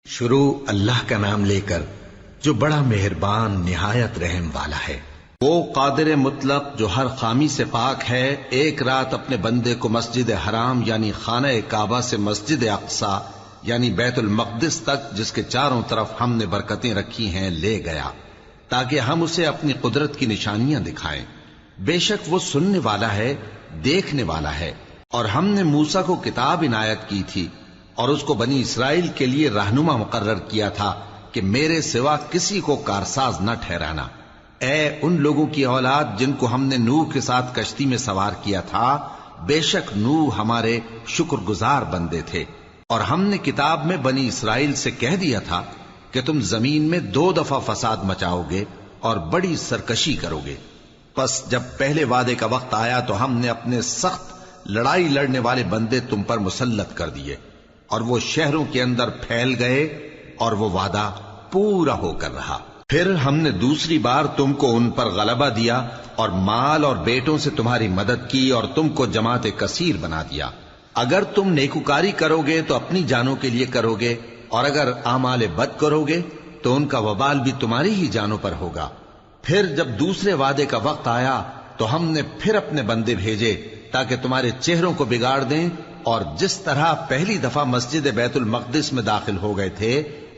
شروع اللہ کا نام لے کر جو بڑا مہربان نہایت رحم والا ہے۔ وہ قادر مطلق جو ہر خامی سے پاک ہے، ایک رات اپنے بندے کو مسجد حرام یعنی خانہ کعبہ سے مسجد اقصی یعنی بیت المقدس تک، جس کے چاروں طرف ہم نے برکتیں رکھی ہیں، لے گیا تاکہ ہم اسے اپنی قدرت کی نشانیاں دکھائیں۔ بے شک وہ سننے والا ہے، دیکھنے والا ہے۔ اور ہم نے موسیٰ کو کتاب عنایت کی تھی اور اس کو بنی اسرائیل کے لیے رہنما مقرر کیا تھا کہ میرے سوا کسی کو کارساز نہ ٹھہرانا۔ اے ان لوگوں کی اولاد جن کو ہم نے نوح کے ساتھ کشتی میں سوار کیا تھا، بے شک نوح ہمارے شکر گزار بندے تھے۔ اور ہم نے کتاب میں بنی اسرائیل سے کہہ دیا تھا کہ تم زمین میں 2 دفعہ فساد مچاؤ گے اور بڑی سرکشی کرو گے۔ پس جب پہلے وعدے کا وقت آیا تو ہم نے اپنے سخت لڑائی لڑنے والے بندے تم پر مسلط کر دیے، اور وہ شہروں کے اندر پھیل گئے، اور وہ وعدہ پورا ہو کر رہا۔ پھر ہم نے دوسری بار تم کو ان پر غلبہ دیا اور مال اور بیٹوں سے تمہاری مدد کی اور تم کو جماعت کثیر بنا دیا۔ اگر تم نیکوکاری کرو گے تو اپنی جانوں کے لیے کرو گے، اور اگر اعمال بد کرو گے تو ان کا وبال بھی تمہاری ہی جانوں پر ہوگا۔ پھر جب دوسرے وعدے کا وقت آیا تو ہم نے پھر اپنے بندے بھیجے تاکہ تمہارے چہروں کو بگاڑ دیں، اور جس طرح پہلی دفعہ مسجد بیت المقدس میں داخل ہو گئے تھے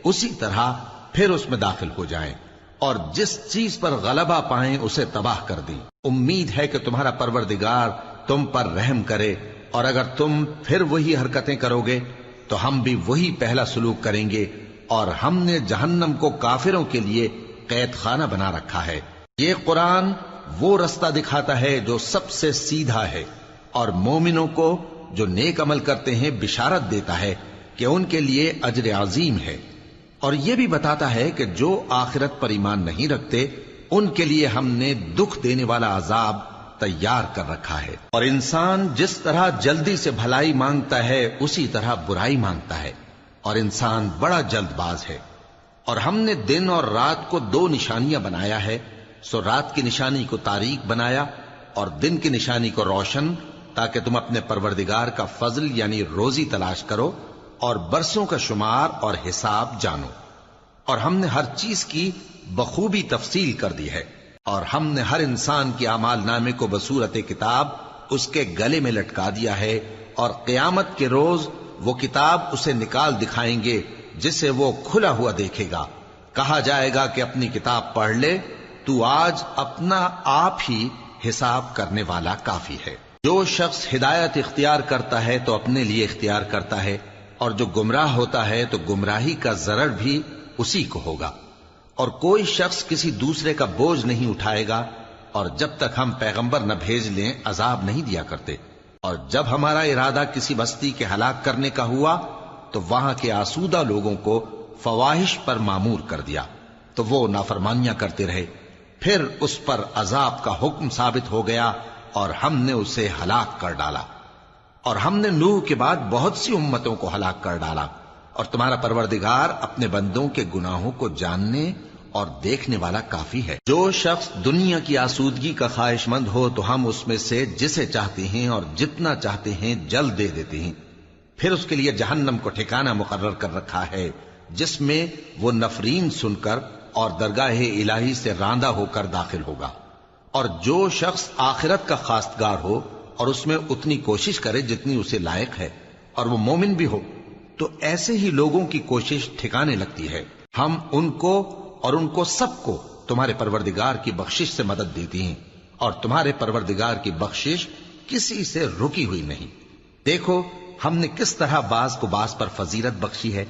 اسی طرح پھر اس میں داخل ہو جائیں، اور جس چیز پر غلبہ پائیں اسے تباہ کر دیں۔ امید ہے کہ تمہارا پروردگار تم پر رحم کرے، اور اگر تم پھر وہی حرکتیں کرو گے تو ہم بھی وہی پہلا سلوک کریں گے، اور ہم نے جہنم کو کافروں کے لیے قید خانہ بنا رکھا ہے۔ یہ قرآن وہ رستہ دکھاتا ہے جو سب سے سیدھا ہے، اور مومنوں کو جو نیک عمل کرتے ہیں بشارت دیتا ہے کہ ان کے لیے اجر عظیم ہے، اور یہ بھی بتاتا ہے کہ جو آخرت پر ایمان نہیں رکھتے ان کے لیے ہم نے دکھ دینے والا عذاب تیار کر رکھا ہے۔ اور انسان جس طرح جلدی سے بھلائی مانگتا ہے اسی طرح برائی مانگتا ہے، اور انسان بڑا جلد باز ہے۔ اور ہم نے دن اور رات کو 2 نشانیاں بنایا ہے، سو رات کی نشانی کو تاریک بنایا اور دن کی نشانی کو روشن، تاکہ تم اپنے پروردگار کا فضل یعنی روزی تلاش کرو اور برسوں کا شمار اور حساب جانو۔ اور ہم نے ہر چیز کی بخوبی تفصیل کر دی ہے، اور ہم نے ہر انسان کی اعمال نامے کو بصورت کتاب اس کے گلے میں لٹکا دیا ہے، اور قیامت کے روز وہ کتاب اسے نکال دکھائیں گے جسے وہ کھلا ہوا دیکھے گا۔ کہا جائے گا کہ اپنی کتاب پڑھ لے، تو آج اپنا آپ ہی حساب کرنے والا کافی ہے۔ جو شخص ہدایت اختیار کرتا ہے تو اپنے لیے اختیار کرتا ہے، اور جو گمراہ ہوتا ہے تو گمراہی کا ضرر بھی اسی کو ہوگا۔ اور کوئی شخص کسی دوسرے کا بوجھ نہیں اٹھائے گا، اور جب تک ہم پیغمبر نہ بھیج لیں عذاب نہیں دیا کرتے۔ اور جب ہمارا ارادہ کسی بستی کے ہلاک کرنے کا ہوا تو وہاں کے آسودہ لوگوں کو فواحش پر مامور کر دیا، تو وہ نافرمانیاں کرتے رہے۔ پھر اس پر عذاب کا حکم ثابت ہو گیا اور ہم نے اسے ہلاک کر ڈالا۔ اور ہم نے نوح کے بعد بہت سی امتوں کو ہلاک کر ڈالا، اور تمہارا پروردگار اپنے بندوں کے گناہوں کو جاننے اور دیکھنے والا کافی ہے۔ جو شخص دنیا کی آسودگی کا خواہش مند ہو تو ہم اس میں سے جسے چاہتے ہیں اور جتنا چاہتے ہیں جلد دے دیتے ہیں۔ پھر اس کے لیے جہنم کو ٹھکانہ مقرر کر رکھا ہے، جس میں وہ نفرین سن کر اور درگاہ الہی سے راندہ ہو کر داخل ہوگا۔ اور جو شخص آخرت کا خواستگار ہو اور اس میں اتنی کوشش کرے جتنی اسے لائق ہے، اور وہ مومن بھی ہو، تو ایسے ہی لوگوں کی کوشش ٹھکانے لگتی ہے۔ ہم ان کو اور ان کو سب کو تمہارے پروردگار کی بخشش سے مدد دیتی ہیں، اور تمہارے پروردگار کی بخشش کسی سے رکی ہوئی نہیں۔ دیکھو ہم نے کس طرح بعض کو بعض پر فضیلت بخشی ہے،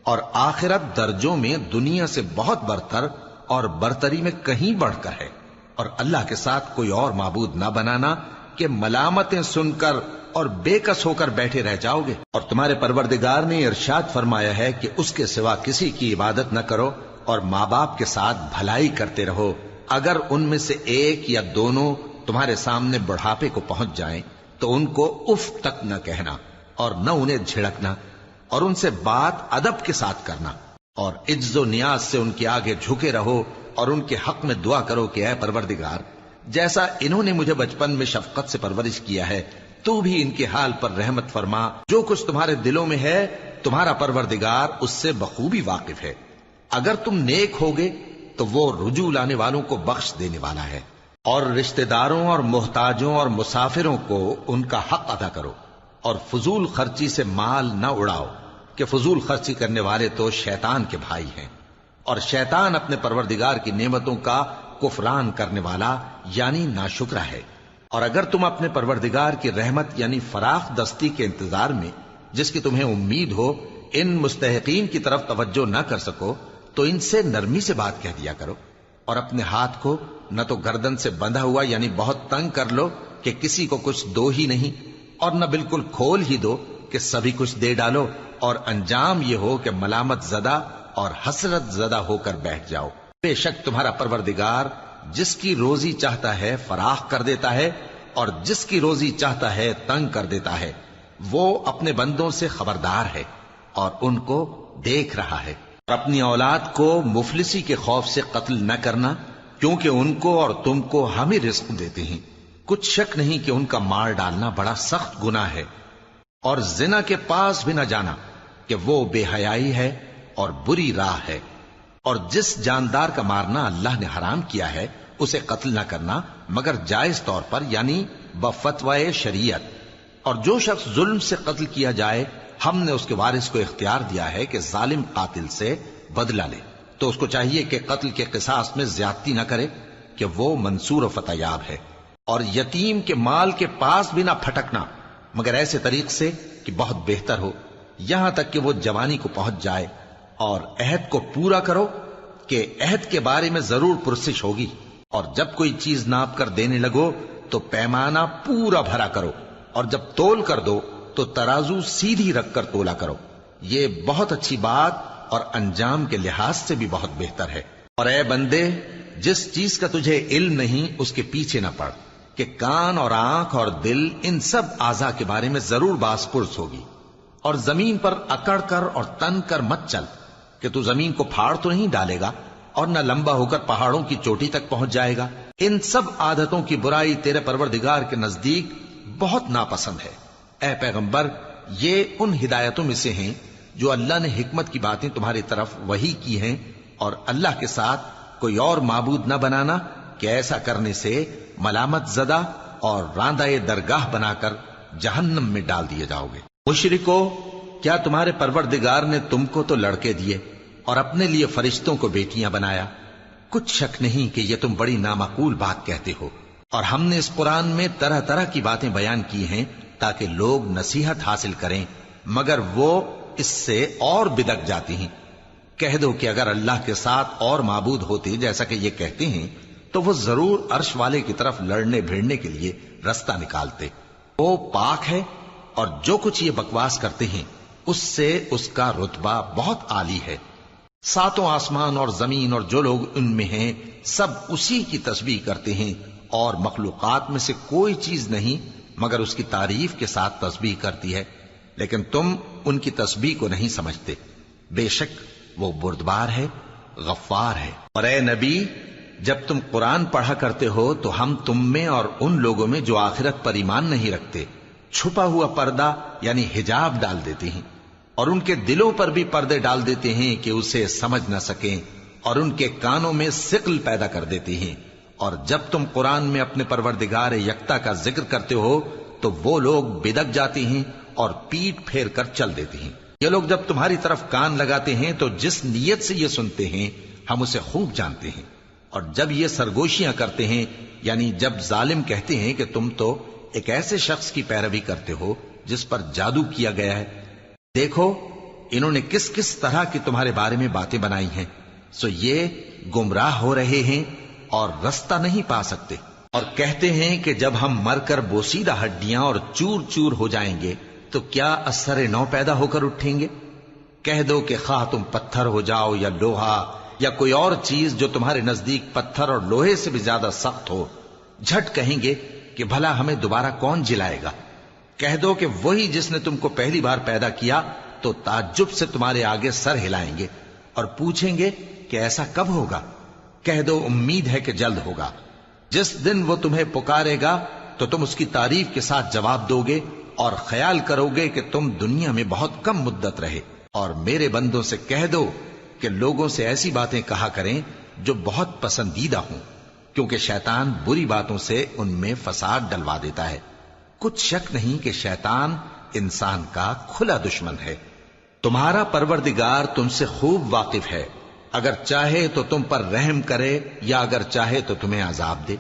اور آخرت درجوں میں دنیا سے بہت برتر اور برتری میں کہیں بڑھ کر ہے۔ اور اللہ کے ساتھ کوئی اور معبود نہ بنانا کہ ملامتیں سن کر اور بے کس ہو کر بیٹھے رہ جاؤ گے۔ اور تمہارے پروردگار نے ارشاد فرمایا ہے کہ اس کے سوا کسی کی عبادت نہ کرو، اور ماں باپ کے ساتھ بھلائی کرتے رہو۔ اگر ان میں سے ایک یا دونوں تمہارے سامنے بڑھاپے کو پہنچ جائیں تو ان کو اف تک نہ کہنا، اور نہ انہیں جھڑکنا، اور ان سے بات ادب کے ساتھ کرنا، اور عجز و نیاز سے ان کے آگے جھکے رہو، اور ان کے حق میں دعا کرو کہ اے پروردگار، جیسا انہوں نے مجھے بچپن میں شفقت سے پرورش کیا ہے، تو بھی ان کے حال پر رحمت فرما۔ جو کچھ تمہارے دلوں میں ہے تمہارا پروردگار اس سے بخوبی واقف ہے۔ اگر تم نیک ہوگے تو وہ رجوع لانے والوں کو بخش دینے والا ہے۔ اور رشتہ داروں اور محتاجوں اور مسافروں کو ان کا حق ادا کرو، اور فضول خرچی سے مال نہ اڑاؤ، کہ فضول خرچی کرنے والے تو شیطان کے بھائی ہیں، اور شیطان اپنے پروردگار کی نعمتوں کا کفران کرنے والا یعنی ناشکرا ہے۔ اور اگر تم اپنے پروردگار کی رحمت یعنی فراخ دستی کے انتظار میں، جس کی تمہیں امید ہو، ان مستحقین کی طرف توجہ نہ کر سکو تو ان سے نرمی سے بات کہہ دیا کرو، اور اپنے ہاتھ کو نہ تو گردن سے بندھا ہوا یعنی بہت تنگ کر لو کہ کسی کو کچھ دو ہی نہیں، اور نہ بالکل کھول ہی دو کہ سبھی کچھ دے ڈالو، اور انجام یہ ہو کہ ملامت زدہ اور حسرت زدہ ہو کر بیٹھ جاؤ۔ بے شک تمہارا پروردگار جس کی روزی چاہتا ہے فراخ کر دیتا ہے، اور جس کی روزی چاہتا ہے تنگ کر دیتا ہے۔ وہ اپنے بندوں سے خبردار ہے اور ان کو دیکھ رہا ہے۔ اور اپنی اولاد کو مفلسی کے خوف سے قتل نہ کرنا، کیونکہ ان کو اور تم کو ہم ہی رزق دیتے ہیں۔ کچھ شک نہیں کہ ان کا مار ڈالنا بڑا سخت گناہ ہے۔ اور زنا کے پاس بھی نہ جانا، کہ وہ بے حیائی ہے اور بری راہ ہے۔ اور جس جاندار کا مارنا اللہ نے حرام کیا ہے اسے قتل نہ کرنا مگر جائز طور پر یعنی بفتوائے شریعت۔ اور جو شخص ظلم سے قتل کیا جائے، ہم نے اس کے وارث کو اختیار دیا ہے کہ ظالم قاتل سے بدلہ لے، تو اس کو چاہیے کہ قتل کے قصاص میں زیادتی نہ کرے، کہ وہ منصور و فتح یاب ہے۔ اور یتیم کے مال کے پاس بھی نہ پھٹکنا مگر ایسے طریق سے کہ بہت بہتر ہو، یہاں تک کہ وہ جوانی کو پہنچ جائے۔ اور عہد کو پورا کرو، کہ عہد کے بارے میں ضرور پرسش ہوگی۔ اور جب کوئی چیز ناپ کر دینے لگو تو پیمانہ پورا بھرا کرو، اور جب تول کر دو تو ترازو سیدھی رکھ کر تولا کرو، یہ بہت اچھی بات اور انجام کے لحاظ سے بھی بہت بہتر ہے۔ اور اے بندے، جس چیز کا تجھے علم نہیں اس کے پیچھے نہ پڑ، کہ کان اور آنکھ اور دل ان سب اعضاء کے بارے میں ضرور باز پرس ہوگی۔ اور زمین پر اکڑ کر اور تن کر مت چل، کہ تو زمین کو پھاڑ تو نہیں ڈالے گا اور نہ لمبا ہو کر پہاڑوں کی چوٹی تک پہنچ جائے گا۔ ان سب عادتوں کی برائی تیرے پروردگار کے نزدیک بہت ناپسند ہے۔ اے پیغمبر، یہ ان ہدایتوں میں سے ہیں جو اللہ نے حکمت کی باتیں تمہاری طرف وحی کی ہیں، اور اللہ کے ساتھ کوئی اور معبود نہ بنانا، کہ ایسا کرنے سے ملامت زدہ اور راندہ درگاہ بنا کر جہنم میں ڈال دیے جاؤ گے۔ مشرکو، کیا تمہارے پروردگار نے تم کو تو لڑکے دیے اور اپنے لیے فرشتوں کو بیٹیاں بنایا؟ کچھ شک نہیں کہ یہ تم بڑی نامعقول بات کہتے ہو۔ اور ہم نے اس قرآن میں طرح طرح کی باتیں بیان کی ہیں تاکہ لوگ نصیحت حاصل کریں، مگر وہ اس سے اور بدک جاتی ہیں۔ کہہ دو کہ اگر اللہ کے ساتھ اور معبود ہوتے جیسا کہ یہ کہتے ہیں تو وہ ضرور عرش والے کی طرف لڑنے بھیڑنے کے لیے رستہ نکالتے۔ وہ پاک ہے، اور جو کچھ یہ بکواس کرتے ہیں اس سے اس کا رتبہ بہت عالی ہے۔ ساتوں آسمان اور زمین اور جو لوگ ان میں ہیں سب اسی کی تسبیح کرتے ہیں، اور مخلوقات میں سے کوئی چیز نہیں مگر اس کی تعریف کے ساتھ تسبیح کرتی ہے، لیکن تم ان کی تسبیح کو نہیں سمجھتے۔ بے شک وہ بردبار ہے، غفار ہے۔ اور اے نبی، جب تم قرآن پڑھا کرتے ہو تو ہم تم میں اور ان لوگوں میں جو آخرت پر ایمان نہیں رکھتے چھپا ہوا پردہ یعنی حجاب ڈال دیتے ہیں، اور ان کے دلوں پر بھی پردے ڈال دیتے ہیں کہ اسے سمجھ نہ سکیں، اور ان کے کانوں میں ثقل پیدا کر دیتے ہیں۔ اور جب تم قرآن میں اپنے پروردگار یکتا کا ذکر کرتے ہو تو وہ لوگ بدک جاتے ہیں اور پیٹ پھیر کر چل دیتے ہیں۔ یہ لوگ جب تمہاری طرف کان لگاتے ہیں تو جس نیت سے یہ سنتے ہیں ہم اسے خوب جانتے ہیں، اور جب یہ سرگوشیاں کرتے ہیں یعنی جب ظالم کہتے ہیں کہ تم تو ایک ایسے شخص کی پیروی کرتے ہو جس پر جادو کیا گیا ہے، دیکھو انہوں نے کس کس طرح کی تمہارے بارے میں باتیں بنائی ہیں، سو یہ گمراہ ہو رہے ہیں اور رستہ نہیں پا سکتے۔ اور کہتے ہیں کہ جب ہم مر کر بوسیدہ ہڈیاں اور چور چور ہو جائیں گے تو کیا اثر نو پیدا ہو کر اٹھیں گے؟ کہہ دو کہ خواہ تم پتھر ہو جاؤ یا لوہا یا کوئی اور چیز جو تمہارے نزدیک پتھر اور لوہے سے بھی زیادہ سخت ہو، جھٹ کہیں گے کہ بھلا ہمیں دوبارہ کون جلائے گا؟ کہہ دو کہ وہی جس نے تم کو پہلی بار پیدا کیا تو تعجب سے تمہارے آگے سر ہلائیں گے اور پوچھیں گے کہ ایسا کب ہوگا؟ کہہ دو امید ہے کہ جلد ہوگا۔ جس دن وہ تمہیں پکارے گا تو تم اس کی تعریف کے ساتھ جواب دو گے اور خیال کرو گے کہ تم دنیا میں بہت کم مدت رہے۔ اور میرے بندوں سے کہہ دو کہ لوگوں سے ایسی باتیں کہا کریں جو بہت پسندیدہ ہوں، کیونکہ شیطان بری باتوں سے ان میں فساد ڈلوا دیتا ہے۔ کچھ شک نہیں کہ شیطان انسان کا کھلا دشمن ہے۔ تمہارا پروردگار تم سے خوب واقف ہے، اگر چاہے تو تم پر رحم کرے یا اگر چاہے تو تمہیں عذاب دے۔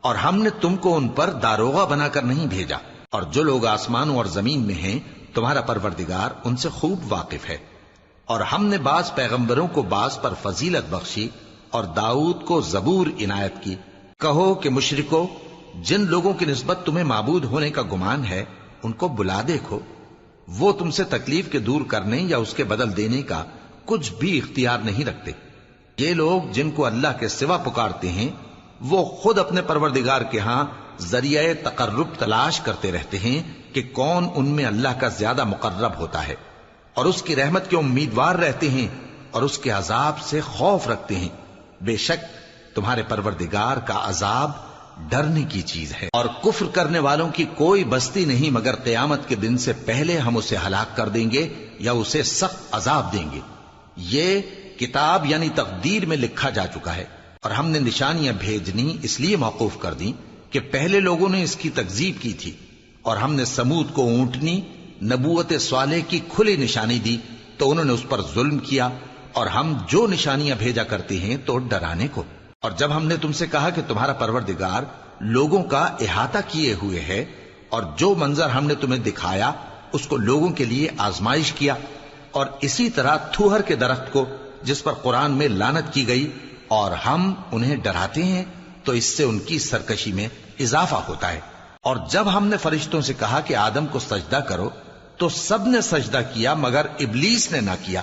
اور ہم نے تم کو ان پر داروغہ بنا کر نہیں بھیجا، اور جو لوگ آسمانوں اور زمین میں ہیں تمہارا پروردگار ان سے خوب واقف ہے۔ اور ہم نے بعض پیغمبروں کو بعض پر فضیلت بخشی اور داؤد کو زبور عنایت کی۔ کہو کہ مشرکو، جن لوگوں کی نسبت تمہیں معبود ہونے کا گمان ہے ان کو بلا دیکھو، وہ تم سے تکلیف کے دور کرنے یا اس کے بدل دینے کا کچھ بھی اختیار نہیں رکھتے۔ یہ لوگ جن کو اللہ کے سوا پکارتے ہیں وہ خود اپنے پروردگار کے ہاں ذریعہ تقرب تلاش کرتے رہتے ہیں کہ کون ان میں اللہ کا زیادہ مقرب ہوتا ہے، اور اس کی رحمت کے امیدوار رہتے ہیں اور اس کے عذاب سے خوف رکھتے ہیں۔ بے شک تمہارے پروردگار کا عذاب ڈرنے کی چیز ہے، اور کفر کرنے والوں کی کوئی بستی نہیں مگر قیامت کے دن سے پہلے ہم اسے ہلاک کر دیں گے یا اسے سخت عذاب دیں گے۔ یہ کتاب یعنی تقدیر میں لکھا جا چکا ہے، اور ہم نے نشانیاں بھیجنی اس لیے موقوف کر دیں کہ پہلے لوگوں نے اس کی تکذیب کی تھی، اور ہم نے سمود کو اونٹنی نبوت صالح کی کھلی نشانی دی تو انہوں نے اس پر ظلم کیا، اور ہم جو نشانیاں بھیجا کرتے ہیں تو ڈرانے کو۔ اور جب ہم نے تم سے کہا کہ تمہارا پروردگار لوگوں کا احاطہ کیے ہوئے ہے، اور جو منظر ہم نے تمہیں دکھایا اس کو لوگوں کے لیے آزمائش کیا، اور اسی طرح تھوہر کے درخت کو جس پر قرآن میں لعنت کی گئی، اور ہم انہیں ڈراتے ہیں تو اس سے ان کی سرکشی میں اضافہ ہوتا ہے۔ اور جب ہم نے فرشتوں سے کہا کہ آدم کو سجدہ کرو تو سب نے سجدہ کیا مگر ابلیس نے نہ کیا،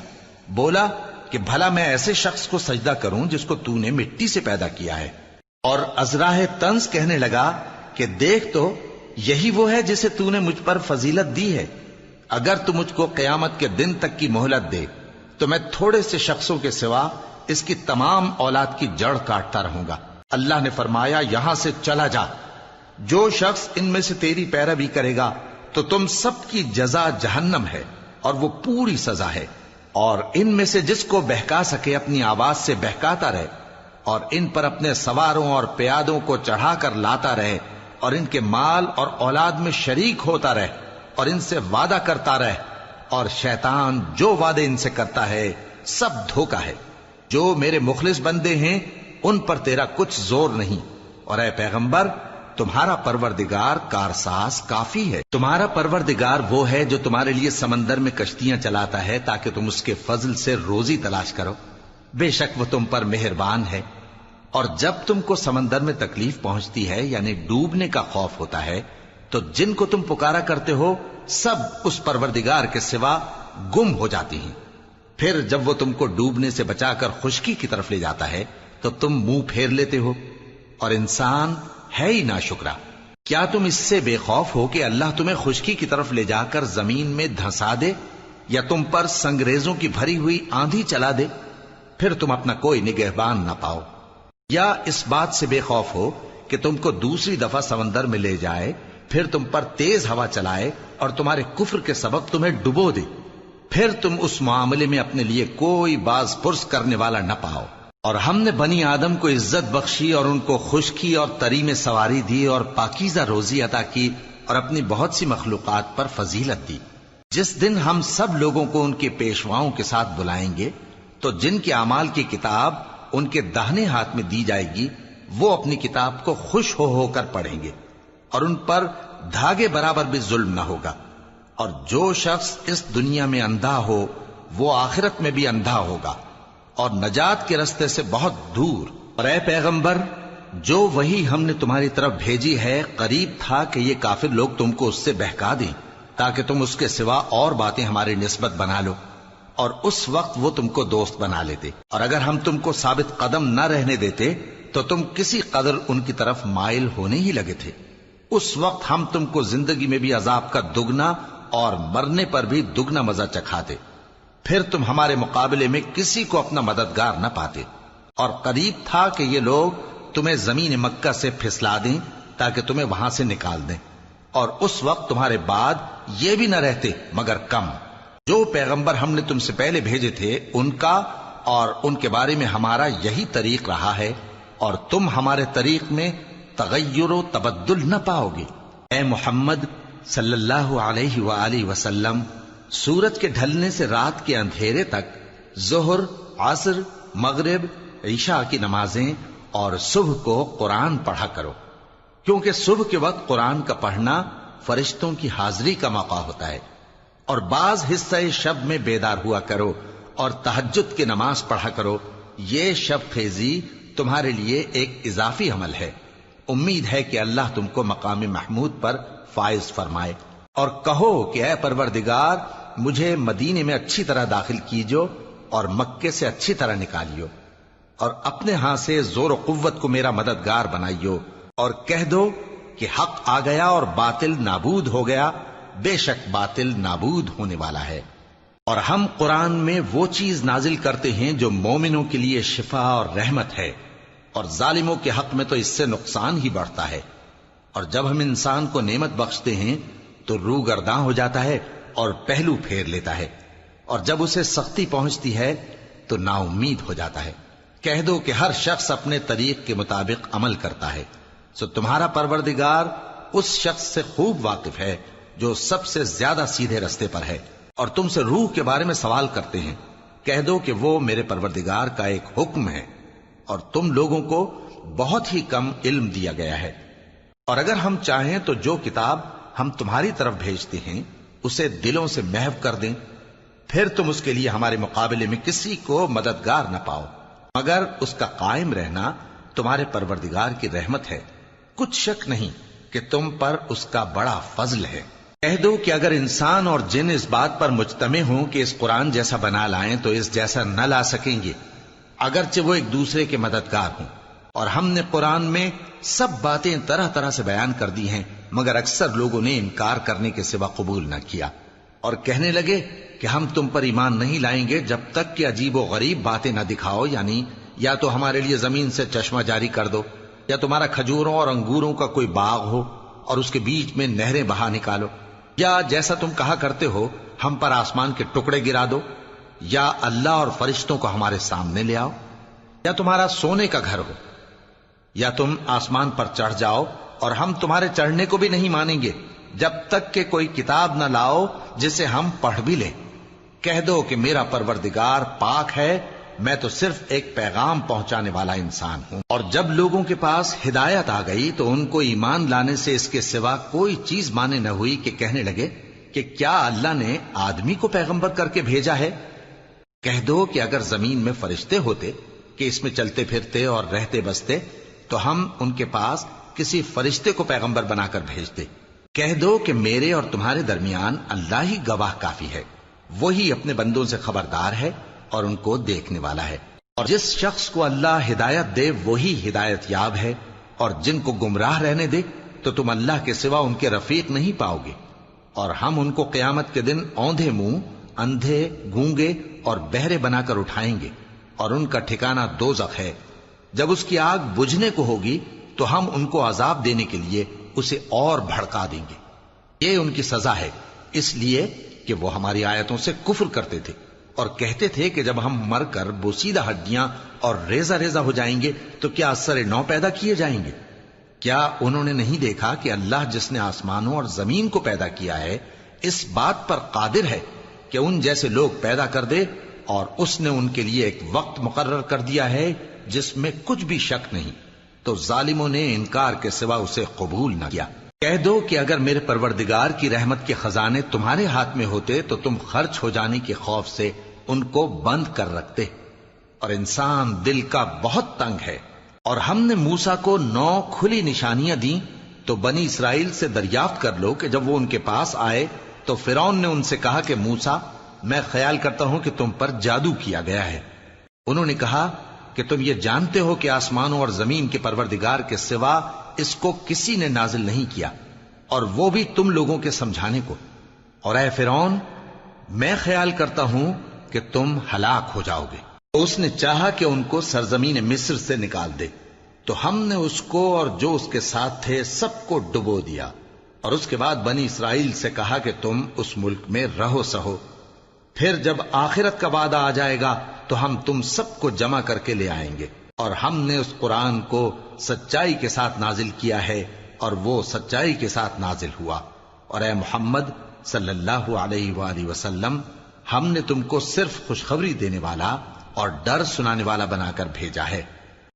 بولا کہ بھلا میں ایسے شخص کو سجدہ کروں جس کو تو نے مٹی سے پیدا کیا ہے۔ اور ازراہ طنز کہنے لگا کہ دیکھ تو یہی وہ ہے جسے تو نے مجھ پر فضیلت دی ہے، اگر تو مجھ کو قیامت کے دن تک کی مہلت دے تو میں تھوڑے سے شخصوں کے سوا اس کی تمام اولاد کی جڑ کاٹتا رہوں گا۔ اللہ نے فرمایا یہاں سے چلا جا، جو شخص ان میں سے تیری پیروی کرے گا تو تم سب کی جزا جہنم ہے اور وہ پوری سزا ہے، اور ان میں سے جس کو بہکا سکے اپنی آواز سے بہکاتا رہے، اور ان پر اپنے سواروں اور پیادوں کو چڑھا کر لاتا رہے، اور ان کے مال اور اولاد میں شریک ہوتا رہے، اور ان سے وعدہ کرتا رہے، اور شیطان جو وعدے ان سے کرتا ہے سب دھوکہ ہے۔ جو میرے مخلص بندے ہیں ان پر تیرا کچھ زور نہیں، اور اے پیغمبر تمہارا پروردگار کارساز کافی ہے۔ تمہارا پروردگار وہ ہے جو تمہارے لیے سمندر میں کشتیاں چلاتا ہے تاکہ تم اس کے فضل سے روزی تلاش کرو، بے شک وہ تم پر مہربان ہے۔ اور جب تم کو سمندر میں تکلیف پہنچتی ہے یعنی ڈوبنے کا خوف ہوتا ہے تو جن کو تم پکارا کرتے ہو سب اس پروردگار کے سوا گم ہو جاتی ہیں۔ پھر جب وہ تم کو ڈوبنے سے بچا کر خشکی کی طرف لے جاتا ہے تو تم منہ پھیر لیتے ہو، اور انسان ہے ہی ناشکرا۔ کیا تم اس سے بے خوف ہو کہ اللہ تمہیں خشکی کی طرف لے جا کر زمین میں دھنسا دے، یا تم پر سنگریزوں کی بھری ہوئی آندھی چلا دے، پھر تم اپنا کوئی نگہبان نہ پاؤ؟ یا اس بات سے بے خوف ہو کہ تم کو دوسری دفعہ سمندر میں لے جائے، پھر تم پر تیز ہوا چلائے اور تمہارے کفر کے سبب تمہیں ڈبو دے، پھر تم اس معاملے میں اپنے لیے کوئی باز پرس کرنے والا نہ پاؤ۔ اور ہم نے بنی آدم کو عزت بخشی اور ان کو خشکی اور تری میں سواری دی اور پاکیزہ روزی عطا کی اور اپنی بہت سی مخلوقات پر فضیلت دی۔ جس دن ہم سب لوگوں کو ان کے پیشواؤں کے ساتھ بلائیں گے تو جن کے اعمال کی کتاب ان کے داہنے ہاتھ میں دی جائے گی وہ اپنی کتاب کو خوش ہو کر پڑھیں گے، اور ان پر دھاگے برابر بھی ظلم نہ ہوگا۔ اور جو شخص اس دنیا میں اندھا ہو وہ آخرت میں بھی اندھا ہوگا اور نجات کے رستے سے بہت دور۔ اور اے پیغمبر جو وہی ہم نے تمہاری طرف بھیجی ہے قریب تھا کہ یہ کافر لوگ تم کو اس سے بہکا دیں تاکہ تم اس کے سوا اور باتیں ہماری نسبت بنا لو، اور اس وقت وہ تم کو دوست بنا لیتے، اور اگر ہم تم کو ثابت قدم نہ رہنے دیتے تو تم کسی قدر ان کی طرف مائل ہونے ہی لگے تھے۔ اس وقت ہم تم کو زندگی میں بھی عذاب کا دگنا اور مرنے پر بھی دگنا مزہ چکھاتے، پھر تم ہمارے مقابلے میں کسی کو اپنا مددگار نہ پاتے۔ اور قریب تھا کہ یہ لوگ تمہیں زمین مکہ سے پھسلا دیں تاکہ تمہیں وہاں سے نکال دیں، اور اس وقت تمہارے بعد یہ بھی نہ رہتے مگر کم۔ جو پیغمبر ہم نے تم سے پہلے بھیجے تھے ان کا اور ان کے بارے میں ہمارا یہی طریق رہا ہے، اور تم ہمارے طریق میں تغیر و تبدل نہ پاؤ گے۔ اے محمد صلی اللہ علیہ وآلہ وسلم، سورج کے ڈھلنے سے رات کے اندھیرے تک ظہر، عصر، مغرب، عشاء کی نمازیں اور صبح کو قرآن پڑھا کرو، کیونکہ صبح کے وقت قرآن کا پڑھنا فرشتوں کی حاضری کا موقع ہوتا ہے، اور بعض حصہ شب میں بیدار ہوا کرو اور تہجد کی نماز پڑھا کرو۔ یہ شب خیزی تمہارے لیے ایک اضافی عمل ہے۔ امید ہے کہ اللہ تم کو مقام محمود پر فائز فرمائے۔ اور کہو کہ اے پروردگار، مجھے مدینے میں اچھی طرح داخل کیجو اور مکے سے اچھی طرح نکالیو، اور اپنے ہاں سے زور و قوت کو میرا مددگار بنائیو، اور کہہ دو کہ حق آ گیا اور باطل نابود ہو گیا، بے شک باطل نابود ہونے والا ہے۔ اور ہم قرآن میں وہ چیز نازل کرتے ہیں جو مومنوں کے لیے شفا اور رحمت ہے، اور ظالموں کے حق میں تو اس سے نقصان ہی بڑھتا ہے۔ اور جب ہم انسان کو نعمت بخشتے ہیں تو روح گرداں ہو جاتا ہے اور پہلو پھیر لیتا ہے، اور جب اسے سختی پہنچتی ہے تو نا امید ہو جاتا ہے۔ کہہ دو کہ ہر شخص اپنے طریق کے مطابق عمل کرتا ہے، سو تمہارا پروردگار اس شخص سے خوب واقف ہے جو سب سے زیادہ سیدھے رستے پر ہے۔ اور تم سے روح کے بارے میں سوال کرتے ہیں، کہہ دو کہ وہ میرے پروردگار کا ایک حکم ہے، اور تم لوگوں کو بہت ہی کم علم دیا گیا ہے۔ اور اگر ہم چاہیں تو جو کتاب ہم تمہاری طرف بھیجتے ہیں اسے دلوں سے محو کر دیں، پھر تم اس کے لیے ہمارے مقابلے میں کسی کو مددگار نہ پاؤ، مگر اس کا قائم رہنا تمہارے پروردگار کی رحمت ہے، کچھ شک نہیں کہ تم پر اس کا بڑا فضل ہے۔ کہہ دو کہ اگر انسان اور جن اس بات پر مجتمع ہوں کہ اس قرآن جیسا بنا لائیں تو اس جیسا نہ لا سکیں گے، اگرچہ وہ ایک دوسرے کے مددگار ہوں۔ اور ہم نے قرآن میں سب باتیں طرح طرح سے بیان کر دی ہیں، مگر اکثر لوگوں نے انکار کرنے کے سوا قبول نہ کیا، اور کہنے لگے کہ ہم تم پر ایمان نہیں لائیں گے جب تک کہ عجیب و غریب باتیں نہ دکھاؤ، یعنی یا تو ہمارے لیے زمین سے چشمہ جاری کر دو، یا تمہارا کھجوروں اور انگوروں کا کوئی باغ ہو اور اس کے بیچ میں نہریں بہا نکالو، یا جیسا تم کہا کرتے ہو ہم پر آسمان کے ٹکڑے گرا دو، یا اللہ اور فرشتوں کو ہمارے سامنے لے آؤ، یا تمہارا سونے کا گھر ہو، یا تم آسمان پر چڑھ جاؤ، اور ہم تمہارے چڑھنے کو بھی نہیں مانیں گے جب تک کہ کوئی کتاب نہ لاؤ جسے ہم پڑھ بھی لیں۔ کہہ دو کہ میرا پروردگار پاک ہے، میں تو صرف ایک پیغام پہنچانے والا انسان ہوں۔ اور جب لوگوں کے پاس ہدایت آ گئی تو ان کو ایمان لانے سے اس کے سوا کوئی چیز مانے نہ ہوئی کہ کہنے لگے کہ کیا اللہ نے آدمی کو پیغمبر کر کے بھیجا ہے؟ کہہ دو کہ اگر زمین میں فرشتے ہوتے کہ اس میں چلتے پھرتے اور رہتے بستے تو ہم ان کے پاس کسی فرشتے کو پیغمبر بنا کر بھیجتے۔ کہہ دو کہ میرے اور تمہارے درمیان اللہ ہی گواہ کافی ہے، وہی اپنے بندوں سے خبردار ہے اور ان کو دیکھنے والا ہے۔ اور جس شخص کو اللہ ہدایت دے وہی ہدایت یاب ہے، اور جن کو گمراہ رہنے دے تو تم اللہ کے سوا ان کے رفیق نہیں پاؤ گے۔ اور ہم ان کو قیامت کے دن اوندھے منہ، اندھے، گونگے اور بہرے بنا کر اٹھائیں گے، اور ان کا ٹھکانہ دوزخ ہے۔ جب اس کی آگ بجھنے کو ہوگی تو ہم ان کو عذاب دینے کے لیے اسے اور بھڑکا دیں گے۔ یہ ان کی سزا ہے، اس لیے کہ وہ ہماری آیتوں سے کفر کرتے تھے اور کہتے تھے کہ جب ہم مر کر بوسیدہ ہڈیاں اور ریزہ ریزہ ہو جائیں گے تو کیا اثر نو پیدا کیے جائیں گے؟ کیا انہوں نے نہیں دیکھا کہ اللہ جس نے آسمانوں اور زمین کو پیدا کیا ہے اس بات پر قادر ہے کہ ان جیسے لوگ پیدا کر دے، اور اس نے ان کے لیے ایک وقت مقرر کر دیا ہے جس میں کچھ بھی شک نہیں، تو ظالموں نے انکار کے سوا اسے قبول نہ کیا۔ کہہ دو کہ اگر میرے پروردگار کی رحمت کے خزانے تمہارے ہاتھ میں ہوتے تو تم خرچ ہو جانے کے خوف سے ان کو بند کر رکھتے، اور انسان دل کا بہت تنگ ہے۔ اور ہم نے موسیٰ کو 9 کھلی نشانیاں دیں تو بنی اسرائیل سے دریافت کر لو کہ جب وہ ان کے پاس آئے تو فرعون نے ان سے کہا کہ موسیٰ، میں خیال کرتا ہوں کہ تم پر جادو کیا گیا ہے۔ انہوں نے کہا کہ تم یہ جانتے ہو کہ آسمانوں اور زمین کے پروردگار کے سوا اس کو کسی نے نازل نہیں کیا، اور وہ بھی تم لوگوں کے سمجھانے کو۔ اور اے فرعون، میں خیال کرتا ہوں کہ تم ہلاک ہو جاؤ گے۔ تو اس نے چاہا کہ ان کو سرزمین مصر سے نکال دے، تو ہم نے اس کو اور جو اس کے ساتھ تھے سب کو ڈبو دیا، اور اس کے بعد بنی اسرائیل سے کہا کہ تم اس ملک میں رہو سہو، پھر جب آخرت کا وعدہ آ جائے گا تو ہم تم سب کو جمع کر کے لے آئیں گے، اور ہم نے اس قرآن کو سچائی کے ساتھ نازل کیا ہے اور وہ سچائی کے ساتھ نازل ہوا۔ اور اے محمد صلی اللہ علیہ وآلہ وسلم، ہم نے تم کو صرف خوشخبری دینے والا اور ڈر سنانے والا بنا کر بھیجا ہے،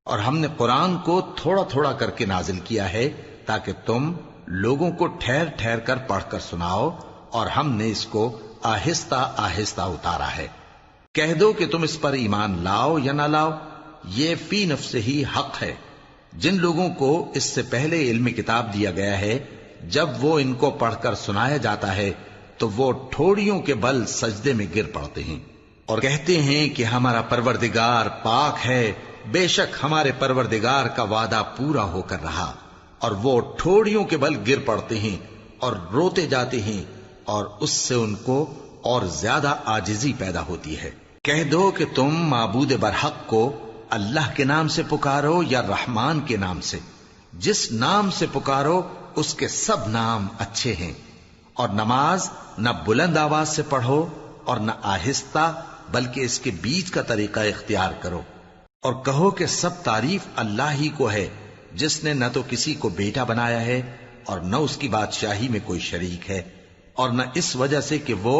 اور ہم نے قرآن کو تھوڑا تھوڑا کر کے نازل کیا ہے تاکہ تم لوگوں کو ٹھہر ٹھہر کر پڑھ کر سناؤ، اور ہم نے اس کو آہستہ آہستہ اتارا ہے۔ کہہ دو کہ تم اس پر ایمان لاؤ یا نہ لاؤ، یہ فی نفس ہی حق ہے۔ جن لوگوں کو اس سے پہلے علم کتاب دیا گیا ہے، جب وہ ان کو پڑھ کر سنایا جاتا ہے تو وہ ٹھوڑیوں کے بل سجدے میں گر پڑتے ہیں اور کہتے ہیں کہ ہمارا پروردگار پاک ہے، بے شک ہمارے پروردگار کا وعدہ پورا ہو کر رہا، اور وہ ٹھوڑیوں کے بل گر پڑتے ہیں اور روتے جاتے ہیں، اور اس سے ان کو اور زیادہ عاجزی پیدا ہوتی ہے۔ کہہ دو کہ تم معبود برحق کو اللہ کے نام سے پکارو یا رحمان کے نام سے، جس نام سے پکارو اس کے سب نام اچھے ہیں، اور نماز نہ بلند آواز سے پڑھو اور نہ آہستہ، بلکہ اس کے بیچ کا طریقہ اختیار کرو، اور کہو کہ سب تعریف اللہ ہی کو ہے، جس نے نہ تو کسی کو بیٹا بنایا ہے اور نہ اس کی بادشاہی میں کوئی شریک ہے، اور نہ اس وجہ سے کہ وہ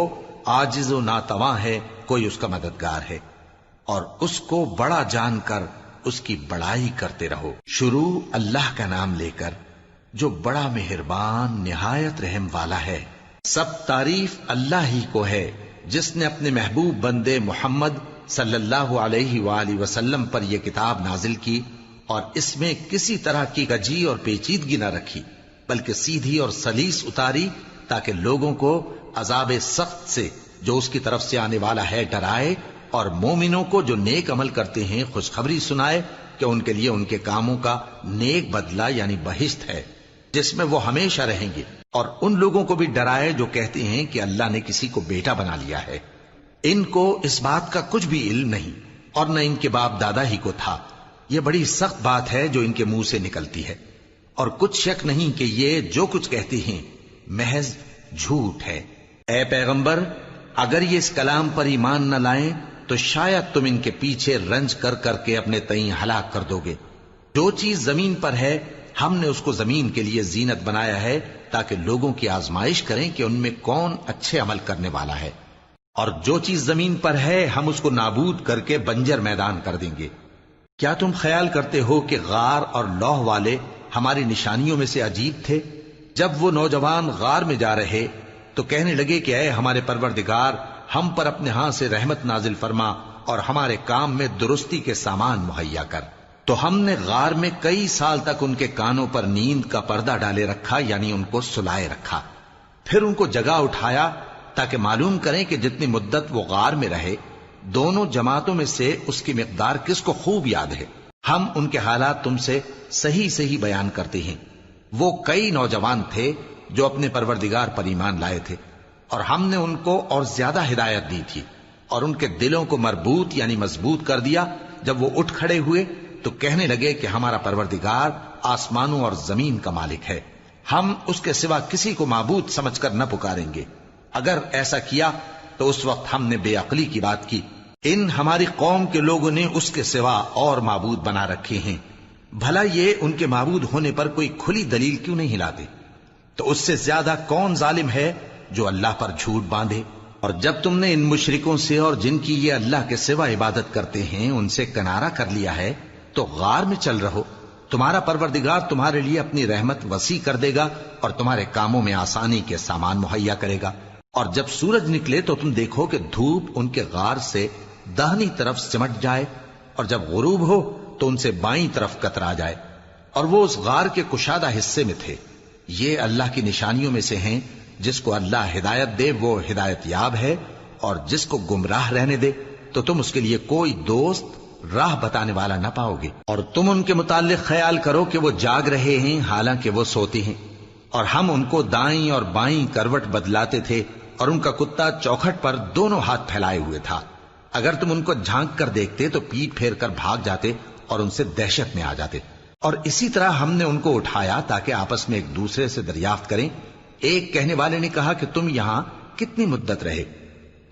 عاجز و ناتواں ہے کوئی اس کا مددگار ہے، اور اس کو بڑا جان کر اس کی بڑائی کرتے رہو۔ شروع اللہ کا نام لے کر جو بڑا مہربان نہایت رحم والا ہے۔ سب تعریف اللہ ہی کو ہے جس نے اپنے محبوب بندے محمد صلی اللہ علیہ وآلہ وسلم پر یہ کتاب نازل کی، اور اس میں کسی طرح کی کجی اور پیچیدگی نہ رکھی، بلکہ سیدھی اور سلیس اتاری تاکہ لوگوں کو عذاب سخت سے جو اس کی طرف سے آنے والا ہے ڈرائے، اور مومنوں کو جو نیک عمل کرتے ہیں خوشخبری سنائے کہ ان کے لیے ان کے کاموں کا نیک بدلہ یعنی بہشت ہے جس میں وہ ہمیشہ رہیں گے، اور ان لوگوں کو بھی ڈرائے جو کہتے ہیں کہ اللہ نے کسی کو بیٹا بنا لیا ہے۔ ان کو اس بات کا کچھ بھی علم نہیں، اور نہ ان کے باپ دادا ہی کو تھا۔ یہ بڑی سخت بات ہے جو ان کے منہ سے نکلتی ہے، اور کچھ شک نہیں کہ یہ جو کچھ کہتے ہیں محض جھوٹ ہے۔ اے پیغمبر، اگر یہ اس کلام پر ایمان نہ لائیں تو شاید تم ان کے پیچھے رنج کر کر کے اپنے تئیں ہلاک کر دو گے۔ جو چیز زمین پر ہے ہم نے اس کو زمین کے لیے زینت بنایا ہے تاکہ لوگوں کی آزمائش کریں کہ ان میں کون اچھے عمل کرنے والا ہے، اور جو چیز زمین پر ہے ہم اس کو نابود کر کے بنجر میدان کر دیں گے۔ کیا تم خیال کرتے ہو کہ غار اور لوح والے ہماری نشانیوں میں سے عجیب تھے؟ جب وہ نوجوان غار میں جا رہے تو کہنے لگے کہ اے ہمارے پروردگار، ہم پر اپنے ہاں سے رحمت نازل فرما اور ہمارے کام میں درستی کے سامان مہیا کر۔ تو ہم نے غار میں کئی سال تک ان کے کانوں پر نیند کا پردہ ڈالے رکھا، یعنی ان کو سلائے رکھا، پھر ان کو جگا اٹھایا تاکہ معلوم کریں کہ جتنی مدت وہ غار میں رہے دونوں جماعتوں میں سے اس کی مقدار کس کو خوب یاد ہے۔ ہم ان کے حالات تم سے صحیح صحیح بیان کرتے ہیں۔ وہ کئی نوجوان تھے جو اپنے پروردگار پر ایمان لائے تھے، اور ہم نے ان کو اور زیادہ ہدایت دی تھی، اور ان کے دلوں کو مربوط یعنی مضبوط کر دیا۔ جب وہ اٹھ کھڑے ہوئے تو کہنے لگے کہ ہمارا پروردگار آسمانوں اور زمین کا مالک ہے، ہم اس کے سوا کسی کو معبود سمجھ کر نہ پکاریں گے۔ اگر ایسا کیا تو اس وقت ہم نے بے عقلی کی بات کی۔ ان ہماری قوم کے لوگوں نے اس کے سوا اور معبود بنا رکھے ہیں، بھلا یہ ان کے معبود ہونے پر کوئی کھلی دلیل کیوں نہیں لاتے؟ تو اس سے زیادہ کون ظالم ہے جو اللہ پر جھوٹ باندھے؟ اور جب تم نے ان مشرکوں سے اور جن کی یہ اللہ کے سوا عبادت کرتے ہیں ان سے کنارہ کر لیا ہے تو غار میں چل رہو، تمہارا پروردگار تمہارے لیے اپنی رحمت وسیع کر دے گا اور تمہارے کاموں میں آسانی کے سامان مہیا کرے گا۔ اور جب سورج نکلے تو تم دیکھو کہ دھوپ ان کے غار سے داہنی طرف سمٹ جائے، اور جب غروب ہو تو ان سے بائیں طرف کترا جائے، اور وہ اس غار کے کشادہ حصے میں تھے۔ یہ اللہ کی نشانیوں میں سے ہیں، جس کو اللہ ہدایت دے وہ ہدایت یاب ہے، اور جس کو گمراہ رہنے دے تو تم اس کے لیے کوئی دوست راہ بتانے والا نہ پاؤ گے۔ اور تم ان کے متعلق خیال کرو کہ وہ جاگ رہے ہیں حالانکہ وہ سوتے ہیں، اور ہم ان کو دائیں اور بائیں کروٹ بدلاتے تھے، اور ان کا کتا چوکھٹ پر دونوں ہاتھ پھیلائے ہوئے تھا۔ اگر تم ان کو جھانک کر دیکھتے تو پیٹ پھیر کر بھاگ جاتے اور ان سے دہشت میں آ جاتے۔ اور اسی طرح ہم نے ان کو اٹھایا تاکہ آپس میں ایک دوسرے سے دریافت کریں۔ ایک کہنے والے نے کہا کہ تم یہاں کتنی مدت رہے؟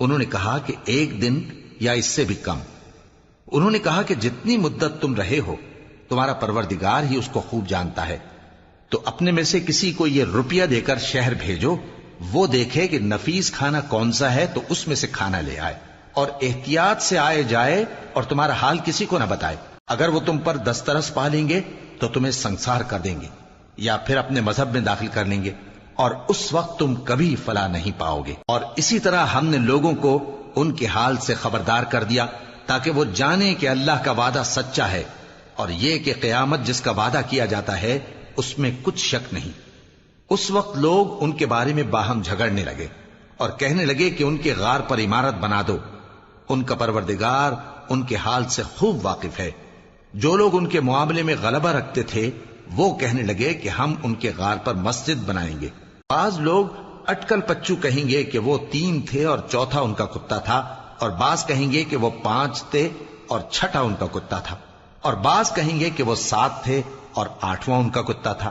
انہوں نے کہا کہ 1 دن یا اس سے بھی کم۔ انہوں نے کہا کہ جتنی مدت تم رہے ہو تمہارا پروردگار ہی اس کو خوب جانتا ہے، تو اپنے میں سے کسی کو یہ روپیہ دے کر شہر بھیجو، وہ دیکھے کہ نفیس کھانا کون سا ہے تو اس میں سے کھانا لے آئے، اور احتیاط سے آئے جائے اور تمہارا حال کسی کو نہ بتائے۔ اگر وہ تم پر دسترس پا لیں گے تو تمہیں سنسار کر دیں گے یا پھر اپنے مذہب میں داخل کر لیں گے، اور اس وقت تم کبھی فلاح نہیں پاؤ گے۔ اور اسی طرح ہم نے لوگوں کو ان کے حال سے خبردار کر دیا تاکہ وہ جانیں کہ اللہ کا وعدہ سچا ہے، اور یہ کہ قیامت جس کا وعدہ کیا جاتا ہے اس میں کچھ شک نہیں۔ اس وقت لوگ ان کے بارے میں باہم جھگڑنے لگے اور کہنے لگے کہ ان کے غار پر عمارت بنا دو۔ ان کا پروردگار ان کے حال سے خوب واقف ہے۔ جو لوگ ان کے معاملے میں غلبہ رکھتے تھے وہ کہنے لگے کہ ہم ان کے غار پر مسجد بنائیں گے۔ بعض لوگ اٹکل پچو کہیں گے کہ وہ 3 تھے اور چوتھا ان کا کتا تھا، اور بعض کہیں گے کہ وہ 5 تھے اور چھٹا ان کا کتا تھا، اور بعض کہیں گے کہ وہ 7 تھے اور 8واں ان کا کتا تھا۔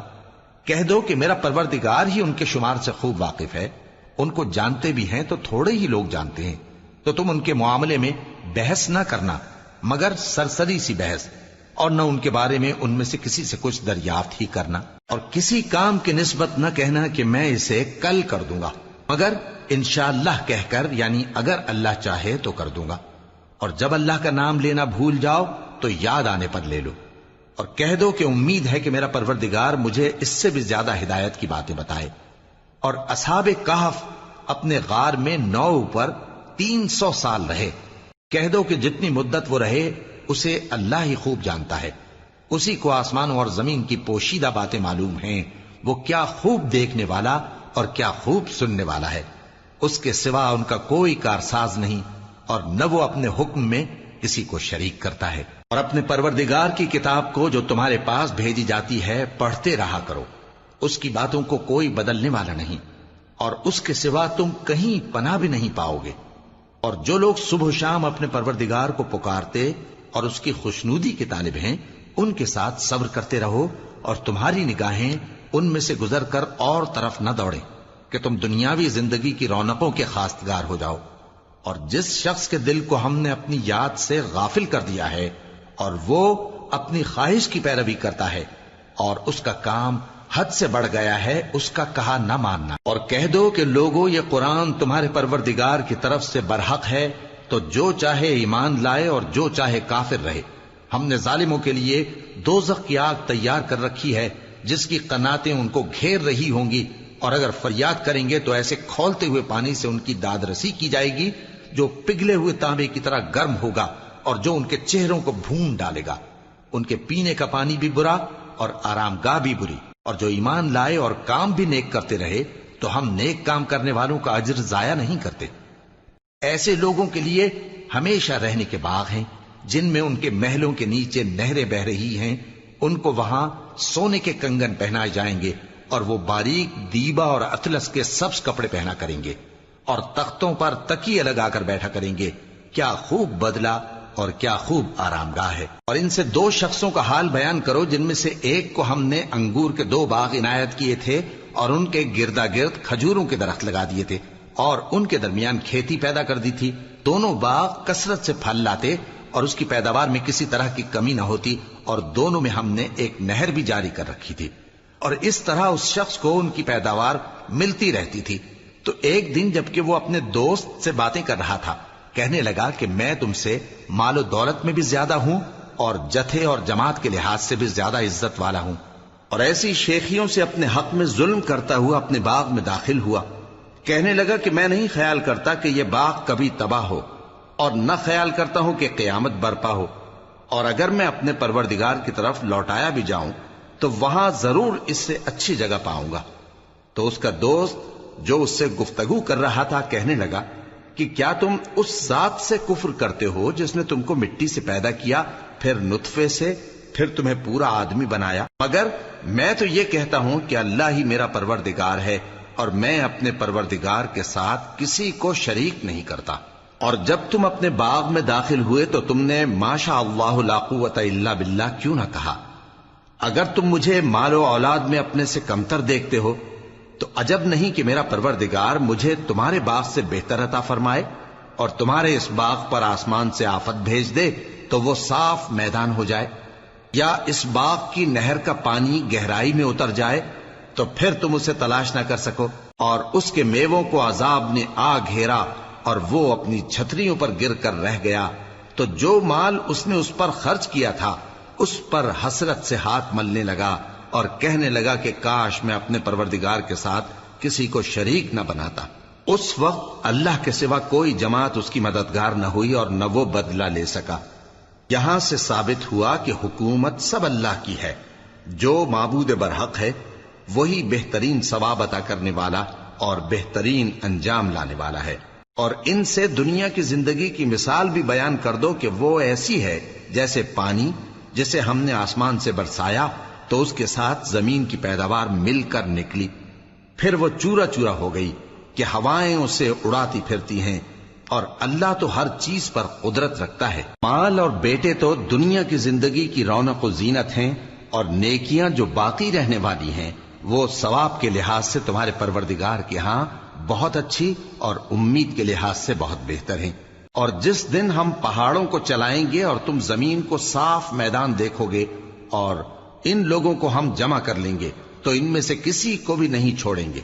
کہہ دو کہ میرا پروردگار ہی ان کے شمار سے خوب واقف ہے، ان کو جانتے بھی ہیں تو تھوڑے ہی لوگ جانتے ہیں۔ تو تم ان کے معاملے میں بحث نہ کرنا مگر سرسری سی بحث، اور نہ ان کے بارے میں ان میں سے کسی سے کچھ دریافت ہی کرنا، اور کسی کام کی نسبت نہ کہنا کہ میں اسے کل کر دوں گا، مگر انشاءاللہ کہہ کر، یعنی اگر اللہ چاہے تو کر دوں گا۔ اور جب اللہ کا نام لینا بھول جاؤ تو یاد آنے پر لے لو، اور کہہ دو کہ امید ہے کہ میرا پروردگار مجھے اس سے بھی زیادہ ہدایت کی باتیں بتائے۔ اور اصحاب کہف اپنے غار میں 9 پر 300 سال رہے۔ کہہ دو کہ جتنی مدت وہ رہے اسے اللہ ہی خوب جانتا ہے، اسی کو آسمانوں اور زمین کی پوشیدہ باتیں معلوم ہیں، وہ کیا خوب دیکھنے والا اور کیا خوب سننے والا ہے۔ اس کے سوا ان کا کوئی کارساز نہیں، اور نہ وہ اپنے حکم میں کسی کو شریک کرتا ہے۔ اور اپنے پروردگار کی کتاب کو جو تمہارے پاس بھیجی جاتی ہے پڑھتے رہا کرو، اس کی باتوں کو کوئی بدلنے والا نہیں، اور اس کے سوا تم کہیں پناہ بھی نہیں پاؤ گے۔ اور جو لوگ صبح و شام اپنے پروردگار کو پکارتے اور اس کی خوشنودی کے طالب ہیں، ان کے ساتھ صبر کرتے رہو، اور تمہاری نگاہیں ان میں سے گزر کر اور طرف نہ دوڑیں کہ تم دنیاوی زندگی کی رونقوں کے خواستگار ہو جاؤ۔ اور جس شخص کے دل کو ہم نے اپنی یاد سے غافل کر دیا ہے اور وہ اپنی خواہش کی پیروی کرتا ہے اور اس کا کام حد سے بڑھ گیا ہے، اس کا کہا نہ ماننا۔ اور کہہ دو کہ لوگوں یہ قرآن تمہارے پروردگار کی طرف سے برحق ہے، تو جو چاہے ایمان لائے اور جو چاہے کافر رہے۔ ہم نے ظالموں کے لیے دوزخ کی آگ تیار کر رکھی ہے جس کی قناتیں ان کو گھیر رہی ہوں گی، اور اگر فریاد کریں گے تو ایسے کھولتے ہوئے پانی سے ان کی داد رسی کی جائے گی جو پگھلے ہوئے تانبے کی طرح گرم ہوگا، اور جو ان کے چہروں کو بھون ڈالے گا۔ ان کے پینے کا پانی بھی برا اور آرام گاہ بھی بری۔ اور جو ایمان لائے اور کام بھی نیک کرتے رہے تو ہم نیک کام کرنے والوں کا اجر ضائع نہیں کرتے۔ ایسے لوگوں کے لیے ہمیشہ رہنے کے باغ ہیں جن میں ان کے محلوں کے نیچے نہریں بہ رہی ہیں، ان کو وہاں سونے کے کنگن پہنائے جائیں گے، اور وہ باریک دیبا اور اطلس کے سبز کپڑے پہنا کریں گے، اور تختوں پر تکیے لگا کر بیٹھا کریں گے۔ کیا خوب بدلہ اور کیا خوب آرام گاہ ہے۔ اور ان سے 2 شخصوں کا حال بیان کرو جن میں سے ایک کو ہم نے انگور کے 2 باغ عنایت کیے تھے اور ان کے گردا گرد کھجوروں کے درخت لگا دیے تھے اور ان کے درمیان کھیتی پیدا کر دی تھی۔ دونوں باغ کثرت سے پھل لاتے اور اس کی پیداوار میں کسی طرح کی کمی نہ ہوتی، اور دونوں میں ہم نے ایک نہر بھی جاری کر رکھی تھی، اور اس طرح اس شخص کو ان کی پیداوار ملتی رہتی تھی۔ تو ایک دن جبکہ وہ اپنے دوست سے باتیں کر رہا تھا، کہنے لگا کہ میں تم سے مال و دولت میں بھی زیادہ ہوں اور جتھے اور جماعت کے لحاظ سے بھی زیادہ عزت والا ہوں، اور ایسی شیخیوں سے اپنے حق میں ظلم کرتا ہوا اپنے باغ میں داخل ہوا۔ کہنے لگا کہ میں نہیں خیال کرتا کہ یہ باغ کبھی تباہ ہو، اور نہ خیال کرتا ہوں کہ قیامت برپا ہو، اور اگر میں اپنے پروردگار کی طرف لوٹایا بھی جاؤں تو وہاں ضرور اس سے اچھی جگہ پاؤں گا۔ تو اس کا دوست جو اس سے گفتگو کر رہا تھا کہنے لگا کہ کیا تم اس ذات سے کفر کرتے ہو جس نے تم کو مٹی سے پیدا کیا، پھر نطفے سے، پھر تمہیں پورا آدمی بنایا؟ مگر میں تو یہ کہتا ہوں کہ اللہ ہی میرا پروردگار ہے، اور میں اپنے پروردگار کے ساتھ کسی کو شریک نہیں کرتا۔ اور جب تم اپنے باغ میں داخل ہوئے تو تم نے ما شاء اللہ لا قوت الا باللہ کیوں نہ کہا؟ اگر تم مجھے مال و اولاد میں اپنے سے کمتر دیکھتے ہو تو عجب نہیں کہ میرا پروردگار مجھے تمہارے باغ سے بہتر عطا فرمائے۔ اور تمہارے اس باغ پر آسمان سے آفت بھیج دے تو وہ صاف میدان ہو جائے، یا اس باغ کی نہر کا پانی گہرائی میں اتر جائے تو پھر تم اسے تلاش نہ کر سکو، اور اس کے میووں کو عذاب نے آ گھیرا اور وہ اپنی چھتریوں پر گر کر رہ گیا، تو جو مال اس نے اس پر خرچ کیا تھا اس پر حسرت سے ہاتھ ملنے لگا اور کہنے لگا کہ کاش میں اپنے پروردگار کے ساتھ کسی کو شریک نہ بناتا۔ اس وقت اللہ کے سوا کوئی جماعت اس کی مددگار نہ ہوئی اور نہ وہ بدلہ لے سکا۔ یہاں سے ثابت ہوا کہ حکومت سب اللہ کی ہے، جو معبود برحق ہے وہی بہترین ثواب عطا کرنے والا اور بہترین انجام لانے والا ہے۔ اور ان سے دنیا کی زندگی کی مثال بھی بیان کر دو کہ وہ ایسی ہے جیسے پانی جسے ہم نے آسمان سے برسایا تو اس کے ساتھ زمین کی پیداوار مل کر نکلی، پھر وہ چورا چورا ہو گئی کہ ہوائیں اسے اڑاتی پھرتی ہیں، اور اللہ تو ہر چیز پر قدرت رکھتا ہے۔ مال اور بیٹے تو دنیا کی زندگی کی رونق و زینت ہیں، اور نیکیاں جو باقی رہنے والی ہیں وہ ثواب کے لحاظ سے تمہارے پروردگار کے ہاں بہت اچھی اور امید کے لحاظ سے بہت بہتر ہیں۔ اور جس دن ہم پہاڑوں کو چلائیں گے اور تم زمین کو صاف میدان دیکھو گے اور ان لوگوں کو ہم جمع کر لیں گے تو ان میں سے کسی کو بھی نہیں چھوڑیں گے،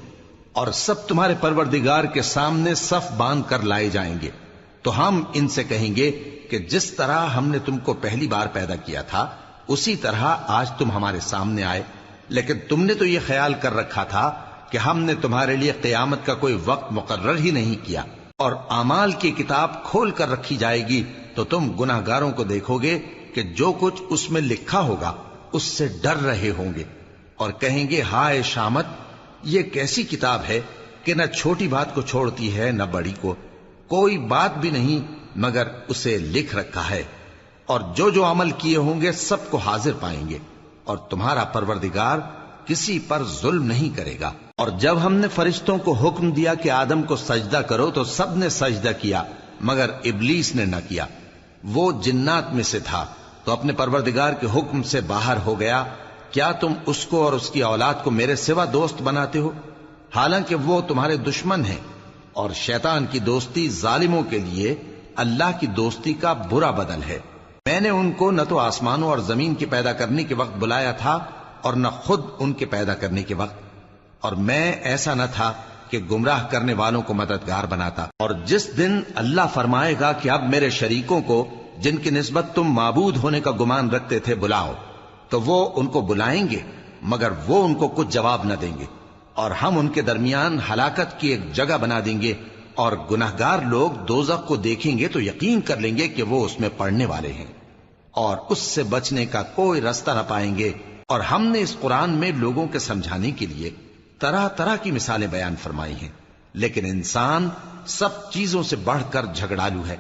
اور سب تمہارے پروردگار کے سامنے صف باندھ کر لائے جائیں گے، تو ہم ان سے کہیں گے کہ جس طرح ہم نے تم کو پہلی بار پیدا کیا تھا اسی طرح آج تم ہمارے سامنے آئے، لیکن تم نے تو یہ خیال کر رکھا تھا کہ ہم نے تمہارے لیے قیامت کا کوئی وقت مقرر ہی نہیں کیا، اور اعمال کی کتاب کھول کر رکھی جائے گی تو تم گناہگاروں کو دیکھو گے کہ جو کچھ اس میں لکھا ہوگا اس سے ڈر رہے ہوں گے، اور کہیں گے ہائے شامت، یہ کیسی کتاب ہے کہ نہ چھوٹی بات کو چھوڑتی ہے نہ بڑی کو، کوئی بات بھی نہیں مگر اسے لکھ رکھا ہے، اور جو جو عمل کیے ہوں گے سب کو حاضر پائیں گے، اور تمہارا پروردگار کسی پر ظلم نہیں کرے گا۔ اور جب ہم نے فرشتوں کو حکم دیا کہ آدم کو سجدہ کرو تو سب نے سجدہ کیا مگر ابلیس نے نہ کیا، وہ جنات میں سے تھا تو اپنے پروردگار کے حکم سے باہر ہو گیا۔ کیا تم اس کو اور اس کی اولاد کو میرے سوا دوست بناتے ہو، حالانکہ وہ تمہارے دشمن ہیں، اور شیطان کی دوستی ظالموں کے لیے اللہ کی دوستی کا برا بدل ہے۔ میں نے ان کو نہ تو آسمانوں اور زمین کے پیدا کرنے کے وقت بلایا تھا اور نہ خود ان کے پیدا کرنے کے وقت، اور میں ایسا نہ تھا کہ گمراہ کرنے والوں کو مددگار بناتا۔ اور جس دن اللہ فرمائے گا کہ اب میرے شریکوں کو جن کی نسبت تم معبود ہونے کا گمان رکھتے تھے بلاؤ، تو وہ ان کو بلائیں گے مگر وہ ان کو کچھ جواب نہ دیں گے، اور ہم ان کے درمیان ہلاکت کی ایک جگہ بنا دیں گے، اور گناہگار لوگ دوزخ کو دیکھیں گے تو یقین کر لیں گے کہ وہ اس میں پڑنے والے ہیں، اور اس سے بچنے کا کوئی راستہ نہ پائیں گے۔ اور ہم نے اس قرآن میں لوگوں کے سمجھانے کے لیے طرح طرح کی مثالیں بیان فرمائی ہیں، لیکن انسان سب چیزوں سے بڑھ کر جھگڑالو ہے،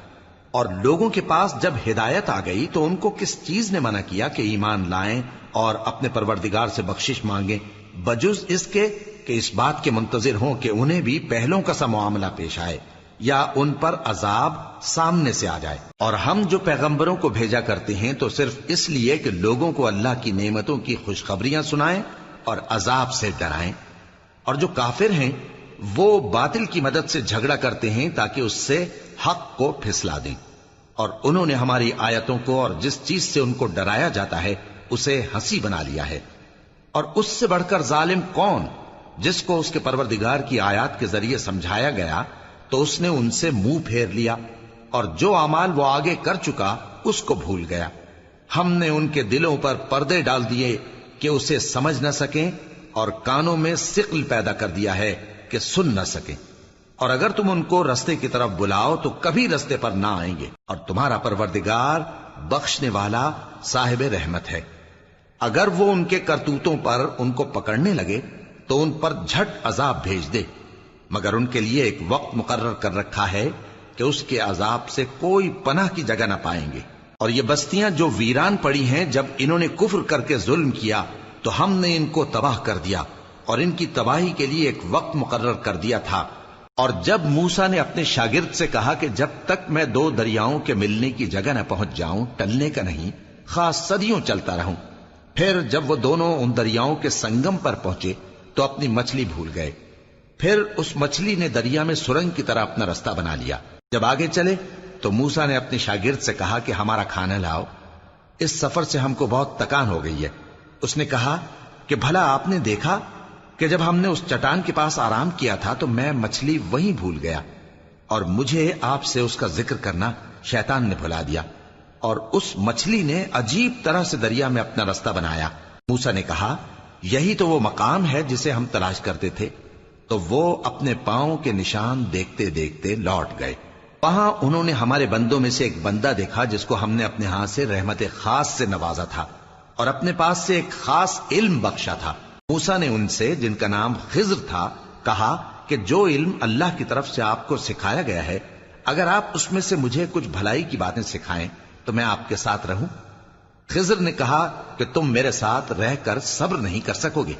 اور لوگوں کے پاس جب ہدایت آ گئی تو ان کو کس چیز نے منع کیا کہ ایمان لائیں اور اپنے پروردگار سے بخشش مانگیں، بجز اس کے کہ اس بات کے منتظر ہوں کہ انہیں بھی پہلوں کا سا معاملہ پیش آئے یا ان پر عذاب سامنے سے آ جائے۔ اور ہم جو پیغمبروں کو بھیجا کرتے ہیں تو صرف اس لیے کہ لوگوں کو اللہ کی نعمتوں کی خوشخبریاں سنائیں اور عذاب سے ڈرائیں، اور جو کافر ہیں وہ باطل کی مدد سے جھگڑا کرتے ہیں تاکہ اس سے حق کو پھسلا دیں، اور انہوں نے ہماری آیتوں کو اور جس چیز سے ان کو ڈرایا جاتا ہے اسے ہنسی بنا لیا ہے۔ اور اس سے بڑھ کر ظالم کون، جس کو اس کے پروردگار کی آیات کے ذریعے سمجھایا گیا تو اس نے ان سے منہ پھیر لیا، اور جو اعمال وہ آگے کر چکا اس کو بھول گیا۔ ہم نے ان کے دلوں پر پردے ڈال دیے کہ اسے سمجھ نہ سکیں، اور کانوں میں ثقل پیدا کر دیا ہے کہ سن نہ سکیں، اور اگر تم ان کو رستے کی طرف بلاؤ تو کبھی رستے پر نہ آئیں گے، اور تمہارا پروردگار بخشنے والا صاحب رحمت ہے۔ اگر وہ ان کے کرتوتوں پر ان کو پکڑنے لگے تو ان پر جھٹ عذاب بھیج دے، مگر ان کے لیے ایک وقت مقرر کر رکھا ہے کہ اس کے عذاب سے کوئی پناہ کی جگہ نہ پائیں گے۔ اور یہ بستیاں جو ویران پڑی ہیں، جب انہوں نے کفر کر کے ظلم کیا تو ہم نے ان کو تباہ کر دیا، اور ان کی تباہی کے لیے ایک وقت مقرر کر دیا تھا۔ اور جب موسیٰ نے اپنے شاگرد سے کہا کہ جب تک میں دو دریاؤں کے ملنے کی جگہ نہ پہنچ جاؤں ٹلنے کا نہیں، خاص صدیوں چلتا رہوں، پھر جب وہ دونوں ان دریاؤں کے سنگم پر پہنچے تو اپنی مچھلی بھول گئے، پھر اس مچھلی نے دریا میں سرنگ کی طرح اپنا رستہ بنا لیا، جب آگے چلے تو موسیٰ نے اپنے شاگرد سے کہا کہ ہمارا کھانا لاؤ، اس سفر سے ہم کو بہت تکان ہو گئی ہے۔ اس نے کہا کہ بھلا آپ نے دیکھا کہ جب ہم نے اس چٹان کے پاس آرام کیا تھا تو میں مچھلی وہیں بھول گیا، اور مجھے آپ سے اس کا ذکر کرنا شیطان نے بھلا دیا، اور اس مچھلی نے عجیب طرح سے دریا میں اپنا رستہ بنایا۔ موسیٰ نے کہا یہی تو وہ مقام ہے جسے ہم تلاش کرتے تھے۔ تو وہ اپنے پاؤں کے نشان دیکھتے دیکھتے لوٹ گئے۔ وہاں انہوں نے ہمارے بندوں میں سے ایک بندہ دیکھا جس کو ہم نے اپنے ہاں سے رحمت خاص سے نوازا تھا اور اپنے پاس سے ایک خاص علم بخشا تھا۔ موسیٰ نے ان سے، جن کا نام خضر تھا، کہا کہ جو علم اللہ کی طرف سے آپ کو سکھایا گیا ہے، اگر آپ اس میں سے مجھے کچھ بھلائی کی باتیں سکھائیں تو میں آپ کے ساتھ رہوں۔ خضر نے کہا کہ تم میرے ساتھ رہ کر صبر نہیں کر سکو گے،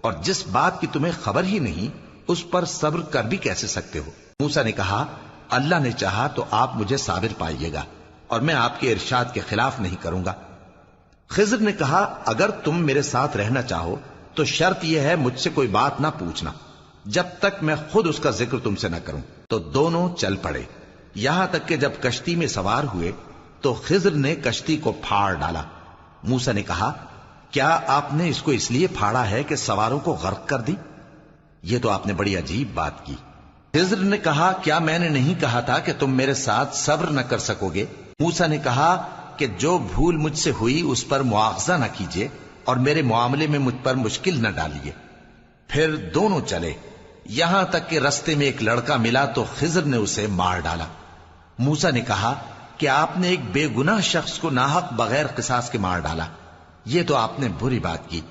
اور جس بات کی تمہیں خبر ہی نہیں اس پر صبر کر بھی کیسے سکتے ہو؟ موسیٰ نے کہا اللہ نے چاہا تو آپ مجھے صابر پائیے گا، اور میں آپ کے ارشاد کے خلاف نہیں کروں گا۔ خضر نے کہا اگر تم میرے ساتھ رہنا چاہو تو شرط یہ ہے مجھ سے کوئی بات نہ پوچھنا جب تک میں خود اس کا ذکر تم سے نہ کروں۔ تو دونوں چل پڑے، یہاں تک کہ جب کشتی میں سوار ہوئے تو خضر نے کشتی کو پھاڑ ڈالا۔ موسیٰ نے کہا کیا آپ نے اس کو اس لیے پھاڑا ہے کہ سواروں کو غرق کر دی؟ یہ تو آپ نے بڑی عجیب بات کی۔ خضر نے کہا کیا میں نے نہیں کہا تھا کہ تم میرے ساتھ صبر نہ کر سکو گے؟ موسیٰ نے کہا کہ جو بھول مجھ سے ہوئی اس پر مواخذہ نہ کیجیے اور میرے معاملے میں مجھ پر مشکل نہ ڈالیے۔ پھر دونوں چلے، یہاں تک کہ رستے میں ایک لڑکا ملا تو خضر نے اسے مار ڈالا۔ موسیٰ نے کہا کہ آپ نے ایک بے گناہ شخص کو ناحق بغیر قصاص کے مار ڈالا، یہ تو آپ نے بری بات کی۔